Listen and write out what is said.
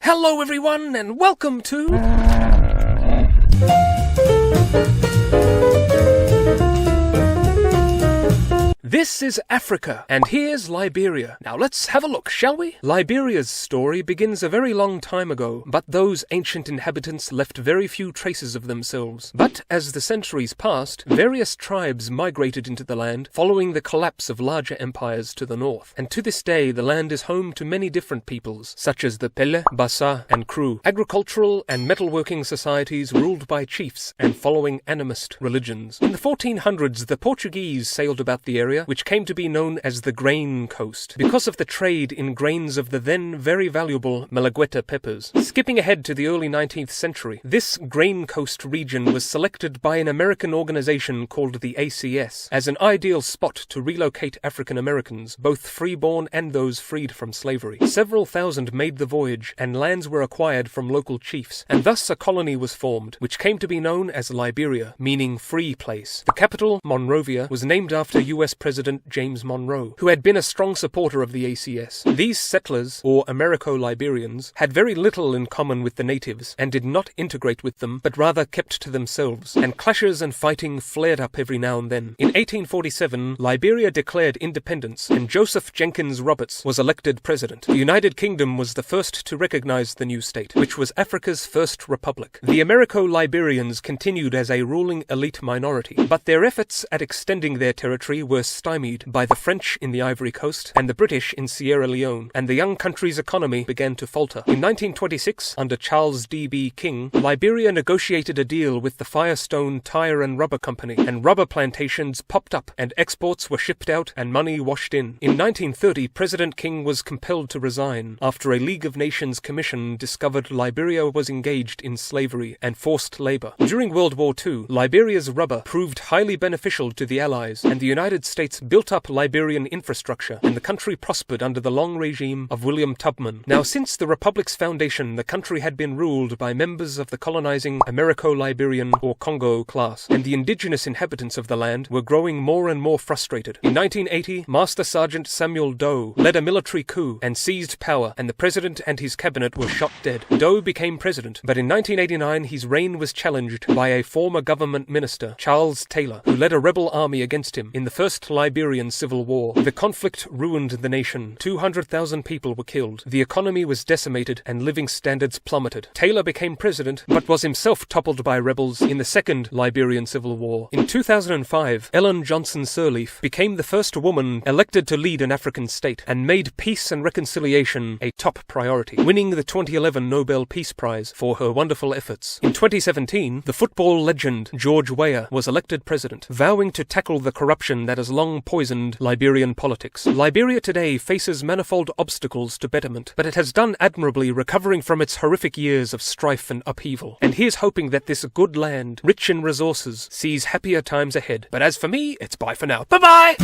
Hello everyone and welcome to... This is Africa, and here's Liberia. Now let's have a look, shall we? Liberia's story begins a very long time ago, but those ancient inhabitants left very few traces of themselves. But as the centuries passed, various tribes migrated into the land, following the collapse of larger empires to the north. And to this day, the land is home to many different peoples, such as the Pele, Bassa, and Kru, agricultural and metalworking societies ruled by chiefs and following animist religions. In the 1400s, the Portuguese sailed about the area, which came to be known as the Grain Coast, because of the trade in grains of the then very valuable Malagueta peppers. Skipping ahead to the early 19th century, this Grain Coast region was selected by an American organization called the ACS as an ideal spot to relocate African Americans, both freeborn and those freed from slavery. Several thousand made the voyage, and lands were acquired from local chiefs, and thus a colony was formed, which came to be known as Liberia, meaning free place. The capital, Monrovia, was named after US President James Monroe, who had been a strong supporter of the ACS. These settlers, or Americo-Liberians, had very little in common with the natives, and did not integrate with them, but rather kept to themselves, and clashes and fighting flared up every now and then. In 1847, Liberia declared independence, and Joseph Jenkins Roberts was elected president. The United Kingdom was the first to recognize the new state, which was Africa's first republic. The Americo-Liberians continued as a ruling elite minority, but their efforts at extending their territory were stymied by the French in the Ivory Coast and the British in Sierra Leone, and the young country's economy began to falter. In 1926, under Charles D.B. King, Liberia negotiated a deal with the Firestone Tire and Rubber Company, and rubber plantations popped up, and exports were shipped out, and money washed in. In 1930, President King was compelled to resign after a League of Nations commission discovered Liberia was engaged in slavery and forced labor. During World War II, Liberia's rubber proved highly beneficial to the Allies, and the United States built up Liberian infrastructure, and the country prospered under the long regime of William Tubman. Now, since the Republic's foundation, the country had been ruled by members of the colonizing Americo-Liberian or Congo class, and the indigenous inhabitants of the land were growing more and more frustrated. In 1980, Master Sergeant Samuel Doe led a military coup and seized power, and the president and his cabinet were shot dead. Doe became president, but in 1989 his reign was challenged by a former government minister, Charles Taylor, who led a rebel army against him in the First Liberian Civil War. The conflict ruined the nation. 200,000 people were killed. The economy was decimated and living standards plummeted. Taylor became president, but was himself toppled by rebels in the Second Liberian Civil War. In 2005, Ellen Johnson Sirleaf became the first woman elected to lead an African state, and made peace and reconciliation a top priority, winning the 2011 Nobel Peace Prize for her wonderful efforts. In 2017, the football legend George Weah was elected president, vowing to tackle the corruption that has long poisoned Liberian politics. Liberia today faces manifold obstacles to betterment, but it has done admirably recovering from its horrific years of strife and upheaval. And here's hoping that this good land, rich in resources, sees happier times ahead. But as for me, it's bye for now. Bye-bye!